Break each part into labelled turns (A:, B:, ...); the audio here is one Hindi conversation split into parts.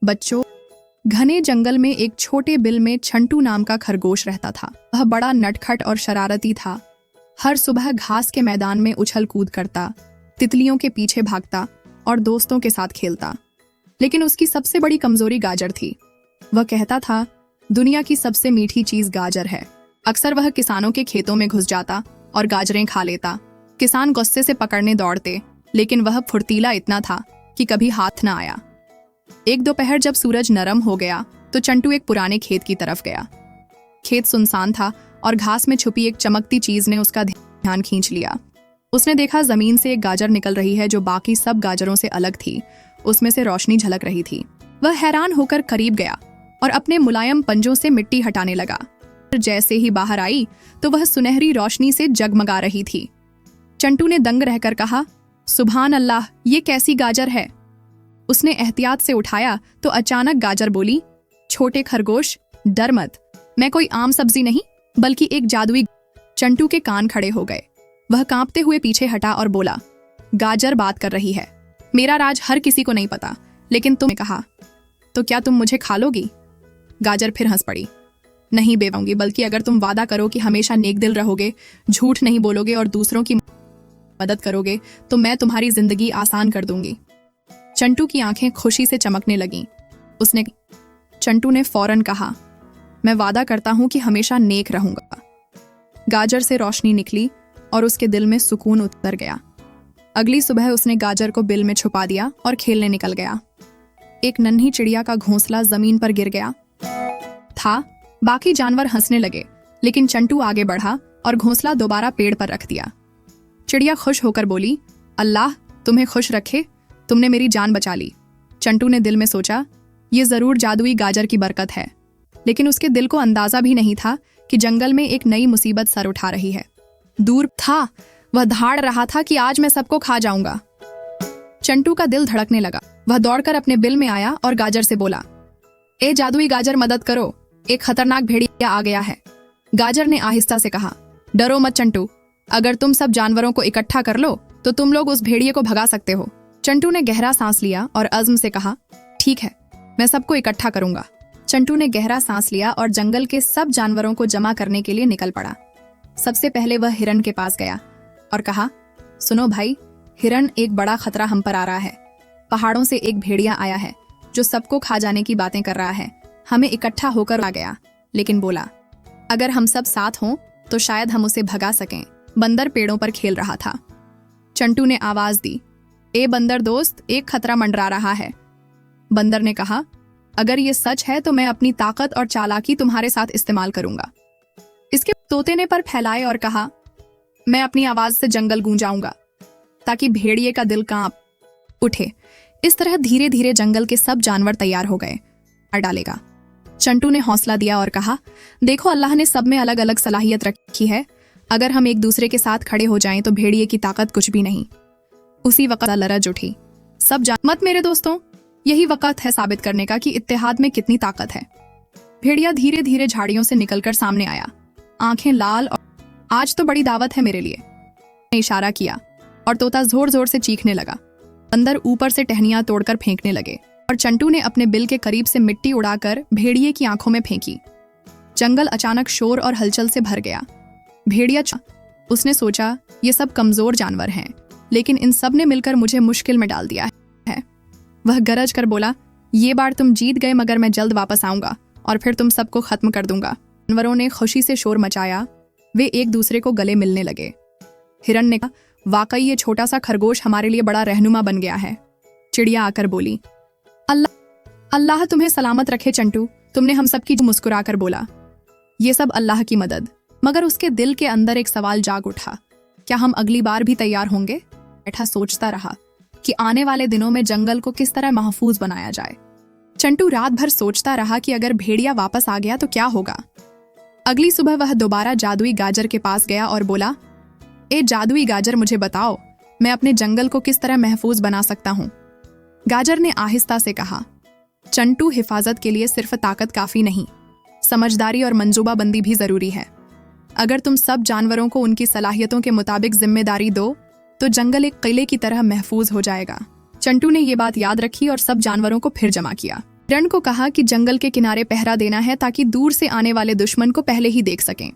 A: बच्चों, घने जंगल में एक छोटे बिल में चंटू नाम का खरगोश रहता था। वह बड़ा नटखट और शरारती था। हर सुबह घास के मैदान में उछल कूद करता, तितलियों के पीछे भागता और दोस्तों के साथ खेलता। लेकिन उसकी सबसे बड़ी कमजोरी गाजर थी। वह कहता था, दुनिया की सबसे मीठी चीज गाजर है। अक्सर वह किसानों के खेतों में घुस जाता और गाजरें खा लेता। किसान गुस्से से पकड़ने दौड़ते, लेकिन वह फुर्तीला इतना था कि कभी हाथ न आया। एक दोपहर जब सूरज नरम हो गया तो चंटू एक पुराने खेत की तरफ गया। खेत सुनसान था और घास में छुपी एक चमकती चीज ने उसका ध्यान खींच लिया। उसने देखा जमीन से एक गाजर निकल रही है जो बाकी सब गाजरों से अलग थी। उसमें से रोशनी झलक रही थी। वह हैरान होकर करीब गया और अपने मुलायम पंजों से मिट्टी हटाने लगा। जैसे ही बाहर आई तो वह सुनहरी रोशनी से जगमगा रही थी। चंटू ने दंग रहकर कहा, सुभान अल्लाह, ये कैसी गाजर है। उसने एहतियात से उठाया तो अचानक गाजर बोली, छोटे खरगोश, डर मत, मैं कोई आम सब्जी नहीं बल्कि एक जादुई। चंटू के कान खड़े हो गए। वह कांपते हुए पीछे हटा और बोला, गाजर बात कर रही है। मेरा राज हर किसी को नहीं पता, लेकिन तुमने कहा, तो क्या तुम मुझे खा लोगी? गाजर फिर हंस पड़ी। नहीं बेवूंगी, बल्कि अगर तुम वादा करो कि हमेशा नेक दिल रहोगे, झूठ नहीं बोलोगे और दूसरों की मदद करोगे, तो मैं तुम्हारी जिंदगी आसान कर दूंगी। चंटू की आंखें खुशी से चमकने लगीं। चंटू ने फौरन कहा, मैं वादा करता हूं कि हमेशा नेक रहूंगा। गाजर से रोशनी निकली और उसके दिल में सुकून उतर गया। अगली सुबह उसने गाजर को बिल में छुपा दिया और खेलने निकल गया। एक नन्ही चिड़िया का घोंसला जमीन पर गिर गया था। बाकी जानवर हंसने लगे, लेकिन चंटू आगे बढ़ा और घोंसला दोबारा पेड़ पर रख दिया। चिड़िया खुश होकर बोली, अल्लाह तुम्हें खुश रखे, तुमने मेरी जान बचा ली। चंटू ने दिल में सोचा, ये जरूर जादुई गाजर की बरकत है। लेकिन उसके दिल को अंदाजा भी नहीं था कि जंगल में एक नई मुसीबत सर उठा रही है। दूर था, वह धाड़ रहा था कि आज मैं सबको खा जाऊंगा। चंटू का दिल धड़कने लगा। वह दौड़कर अपने बिल में आया और गाजर से बोला, ए जादुई गाजर, मदद करो, एक खतरनाक भेड़िया आ गया है। गाजर ने आहिस्ता से कहा, डरो मत चंटू, अगर तुम सब जानवरों को इकट्ठा कर लो तो तुम लोग उस भेड़िए को भगा सकते हो। चंटू ने गहरा सांस लिया और अज़्म से कहा, ठीक है, मैं सबको इकट्ठा करूंगा। चंटू ने गहरा सांस लिया और जंगल के सब जानवरों को जमा करने के लिए निकल पड़ा। सबसे पहले वह हिरन के पास गया और कहा, सुनो भाई, हिरन, एक बड़ा खतरा हम पर आ रहा है। पहाड़ों से एक भेड़िया आया है जो सबको खा जाने की बातें कर रहा है। हमें इकट्ठा होकर आ गया, लेकिन बोला, अगर हम सब साथ हों तो शायद हम उसे भगा सकें। बंदर पेड़ों पर खेल रहा था। चंटू ने आवाज दी, ए बंदर दोस्त, एक खतरा मंडरा रहा है। बंदर ने कहा, अगर ये सच है तो मैं अपनी ताकत और चालाकी तुम्हारे साथ इस्तेमाल करूंगा। इसके तोते ने पर फैलाए और कहा, मैं अपनी आवाज से जंगल गूंजाऊंगा ताकि भेड़िए का दिल कांप उठे। इस तरह धीरे धीरे जंगल के सब जानवर तैयार हो गए। मार डालेगा। चंटू ने हौसला दिया और कहा, देखो, अल्लाह ने सब में अलग अलग सलाहियत रखी है। अगर हम एक दूसरे के साथ खड़े हो जाएं तो भेड़िए की ताकत कुछ भी नहीं। उसी वक्त लरज उठी। सब मत मेरे दोस्तों, यही वक्त है साबित करने का कि इत्तेहाद में कितनी ताकत है। भेड़िया धीरे धीरे झाड़ियों से निकलकर सामने आया, आंखें लाल, और आज तो बड़ी दावत है मेरे लिए। इशारा किया और तोता जोर जोर से चीखने लगा। बंदर ऊपर से टहनियां तोड़कर फेंकने लगे और चंटू ने अपने बिल के करीब से मिट्टी उड़ाकर भेड़िए की आंखों में फेंकी। जंगल अचानक शोर और हलचल से भर गया। भेड़िया, उसने सोचा, ये सब कमजोर जानवर हैं, लेकिन इन सब ने मिलकर मुझे मुश्किल में डाल दिया है। वह गरज कर बोला, ये बार तुम जीत गए, मगर मैं जल्द वापस आऊंगा और फिर तुम सबको खत्म कर दूंगा। जानवरों ने खुशी से शोर मचाया। वे एक दूसरे को गले मिलने लगे। हिरन ने कहा, वाकई ये छोटा सा खरगोश हमारे लिए बड़ा रहनुमा बन गया है। चिड़िया आकर बोली, अल्लाह तुम्हें सलामत रखे चंटू, तुमने हम सबकी मुस्कुराकर बोला, ये सब अल्लाह की मदद। मगर उसके दिल के अंदर एक सवाल जाग उठा, क्या हम अगली बार भी तैयार होंगे? बैठा सोचता रहा कि आने वाले दिनों में जंगल को किस तरह महफूज बनाया जाए। चंटू रात भर सोचता रहा कि अगर भेड़िया वापस आ गया तो क्या होगा। अगली सुबह वह दोबारा जादुई गाजर के पास गया और बोला, ए जादुई गाजर, मुझे बताओ, मैं अपने जंगल को किस तरह महफूज बना सकता हूँ। गाजर ने आहिस्ता से कहा, चंटू, हिफाजत के लिए सिर्फ ताकत काफी नहीं, समझदारी और मंसूबाबंदी भी जरूरी है। अगर तुम सब जानवरों को उनकी सलाहियतों के मुताबिक जिम्मेदारी दो तो जंगल एक किले की तरह महफूज हो जाएगा। चंटू ने ये बात याद रखी और सब जानवरों को फिर जमा किया। हिरण को कहा कि जंगल के किनारे पहरा देना है ताकि दूर से आने वाले दुश्मन को पहले ही देख सकें।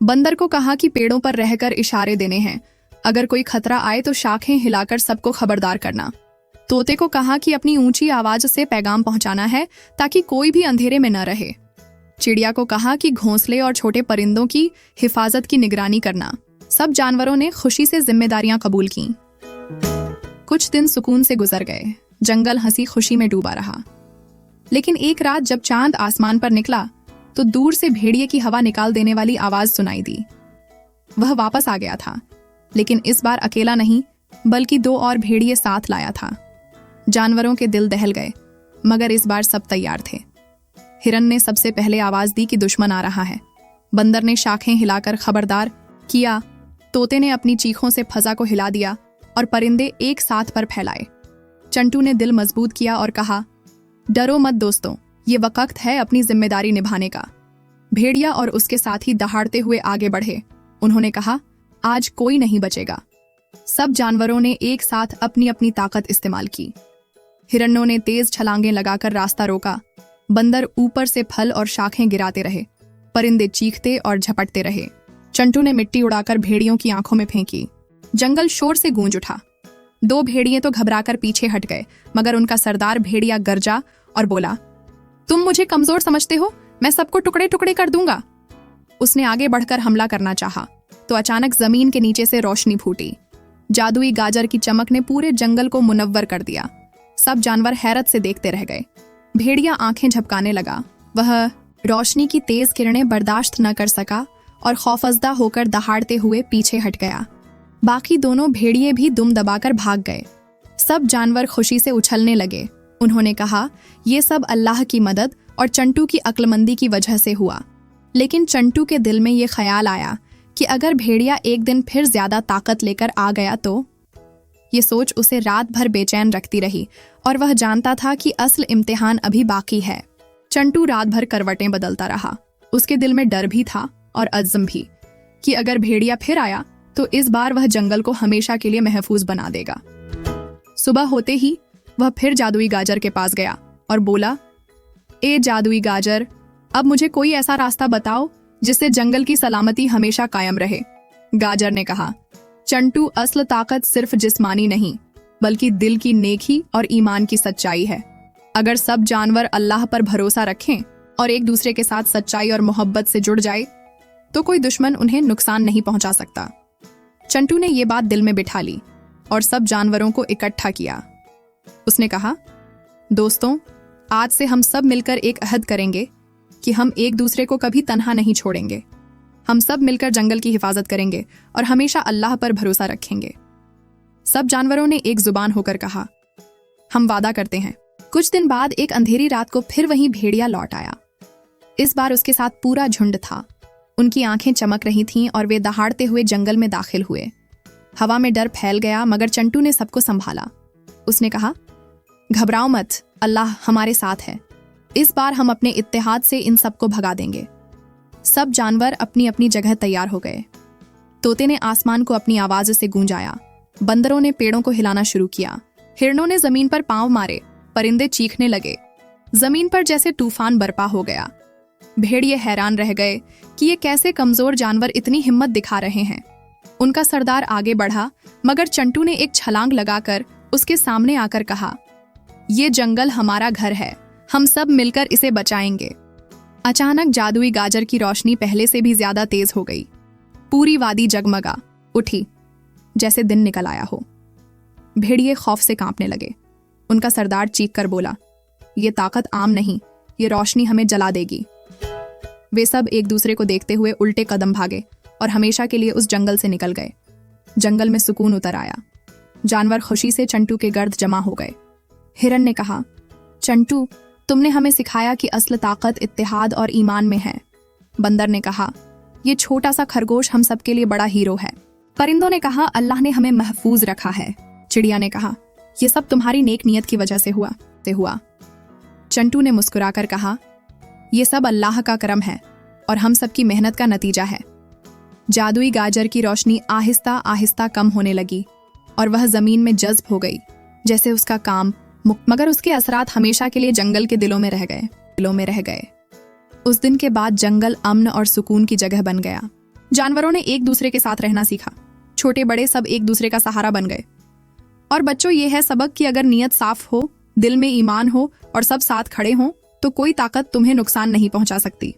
A: बंदर को कहा कि पेड़ों पर रहकर इशारे देने हैं, अगर कोई खतरा आए तो शाखें हिलाकर सबको खबरदार करना। तोते को कहा कि अपनी ऊंची आवाज से पैगाम पहुंचाना है ताकि कोई भी अंधेरे में न रहे। चिड़िया को कहा कि घोंसले और छोटे परिंदों की हिफाजत की निगरानी करना। सब जानवरों ने खुशी से जिम्मेदारियां कबूल की। कुछ दिन सुकून से गुजर गए, जंगल हंसी खुशी में डूबा रहा। लेकिन एक रात जब चांद आसमान पर निकला तो दूर से भेड़िए की हवा निकाल देने वाली आवाज सुनाई दी। वह वापस आ गया था, लेकिन इस बार अकेला नहीं बल्कि 2 और भेड़िए साथ लाया था। जानवरों के दिल दहल गए, मगर इस बार सब तैयार थे। हिरन ने सबसे पहले आवाज दी कि दुश्मन आ रहा है। बंदर ने शाखें हिलाकर खबरदार किया। तोते ने अपनी चीखों से फजा को हिला दिया और परिंदे एक साथ पर फैलाए। चंटू ने दिल मजबूत किया और कहा, डरो मत दोस्तों, ये वक्त है अपनी जिम्मेदारी निभाने का। भेड़िया और उसके साथी दहाड़ते हुए आगे बढ़े। उन्होंने कहा, आज कोई नहीं बचेगा। सब जानवरों ने एक साथ अपनी अपनी ताकत इस्तेमाल की। हिरणों ने तेज छलांगें लगाकर रास्ता रोका। बंदर ऊपर से फल और शाखें गिराते रहे। परिंदे चीखते और झपटते रहे। चंटू ने मिट्टी उड़ाकर भेड़ियों की आंखों में फेंकी। जंगल शोर से गूंज उठा। 2 भेड़िए तो घबराकर पीछे हट गए, मगर उनका सरदार भेड़िया गरजा और बोला, तुम मुझे कमजोर समझते हो, मैं सबको टुकड़े टुकड़े कर दूंगा। उसने आगे बढ़कर हमला करना चाहा तो अचानक जमीन के नीचे से रोशनी फूटी। जादुई गाजर की चमक ने पूरे जंगल को मुनव्वर कर दिया। सब जानवर हैरत से देखते रह गए। भेड़िया आंखें झपकाने लगा। वह रोशनी की तेज किरणें बर्दाश्त न कर सका और खौफजदा होकर दहाड़ते हुए पीछे हट गया। बाकी दोनों भेड़िए भी दुम दबाकर भाग गए। सब जानवर खुशी से उछलने लगे। उन्होंने कहा, ये सब अल्लाह की मदद और चंटू की अक्लमंदी की वजह से हुआ। लेकिन चंटू के दिल में ये ख्याल आया कि अगर भेड़िया एक दिन फिर ज्यादा ताकत लेकर आ गया तो। ये सोच उसे रात भर बेचैन रखती रही और वह जानता था कि असल इम्तिहान अभी बाकी है। चंटू रात भर करवटें बदलता रहा। उसके दिल में डर भी था और अज़्म भी कि अगर भेड़िया फिर आया तो इस बार वह जंगल को हमेशा के लिए महफूज बना देगा। सुबह होते ही वह फिर जादुई गाजर के पास गया और बोला, ए जादुई गाजर, अब मुझे कोई ऐसा रास्ता बताओ जिससे जंगल की सलामती हमेशा कायम रहे। गाजर ने कहा, चंटू, असल ताकत सिर्फ जिस्मानी नहीं बल्कि दिल की नेकी और ईमान की सच्चाई है। अगर सब जानवर अल्लाह पर भरोसा रखें और एक दूसरे के साथ सच्चाई और मोहब्बत से जुड़ जाए तो कोई दुश्मन उन्हें नुकसान नहीं पहुंचा सकता। चंटू ने ये बात दिल में बिठा ली और सब जानवरों को इकट्ठा किया। उसने कहा, दोस्तों, आज से हम सब मिलकर एक अहद करेंगे कि हम एक दूसरे को कभी तन्हा नहीं छोड़ेंगे। हम सब मिलकर जंगल की हिफाजत करेंगे और हमेशा अल्लाह पर भरोसा रखेंगे। सब जानवरों ने एक जुबान होकर कहा, हम वादा करते हैं। कुछ दिन बाद एक अंधेरी रात को फिर वहीं भेड़िया लौट आया। इस बार उसके साथ पूरा झुंड था। उनकी आंखें चमक रही थीं और वे दहाड़ते हुए जंगल में दाखिल हुए। हवा में डर फैल गया, मगर चंटू ने सबको संभाला। उसने कहा, घबराओ मत, अल्लाह हमारे साथ है। इस बार हम अपने इत्तेहाद से इन सबको भगा देंगे। सब जानवर अपनी अपनी जगह तैयार हो गए। तोते ने आसमान को अपनी आवाज से गूंजाया। बंदरों ने पेड़ों को हिलाना शुरू किया। हिरणों ने जमीन पर पांव मारे। परिंदे चीखने लगे। जमीन पर जैसे तूफान बरपा हो गया। भेड़िए हैरान रह गए कि ये कैसे कमजोर जानवर इतनी हिम्मत दिखा रहे हैं। उनका सरदार आगे बढ़ा, मगर चंटू ने एक छलांग लगाकर उसके सामने आकर कहा, ये जंगल हमारा घर है, हम सब मिलकर इसे बचाएंगे। अचानक जादुई गाजर की रोशनी पहले से भी ज्यादा तेज हो गई। पूरी वादी जगमगा उठी जैसे दिन निकल आया हो। भेड़िए खौफ से कांपने लगे। उनका सरदार चीख कर बोला, ये ताकत आम नहीं, ये रोशनी हमें जला देगी। वे सब एक दूसरे को देखते हुए उल्टे कदम भागे और हमेशा के लिए उस जंगल से निकल गए। जंगल में सुकून उतर आया। जानवर खुशी से चंटू के गर्द जमा हो गए। हिरन ने कहा, चंटू, तुमने हमें सिखाया कि असल ताकत इत्तेहाद और ईमान में है। बंदर ने कहा, ये छोटा सा खरगोश हम सब के लिए बड़ा हीरो है। परिंदों ने कहा, अल्लाह ने हमें महफूज रखा है। चिड़िया ने कहा, ये सब तुम्हारी नेक नियत की वजह से हुआ। चंटू ने मुस्कुराकर कहा, ये सब अल्लाह का करम है और हम सब की मेहनत का नतीजा है। जादुई गाजर की रोशनी आहिस्ता आहिस्ता कम होने लगी और वह जमीन में जज्ब हो गई, जैसे उसका काम मगर उसके असरात हमेशा के लिए जंगल के दिलों में रह गए। उस दिन के बाद जंगल अमन और सुकून की जगह बन गया। जानवरों ने एक दूसरे के साथ रहना सीखा, छोटे बड़े सब एक दूसरे का सहारा बन गए। और बच्चों, ये है सबक कि अगर नीयत साफ हो, दिल में ईमान हो और सब साथ खड़े हों तो कोई ताकत तुम्हें नुकसान नहीं पहुंचा सकती।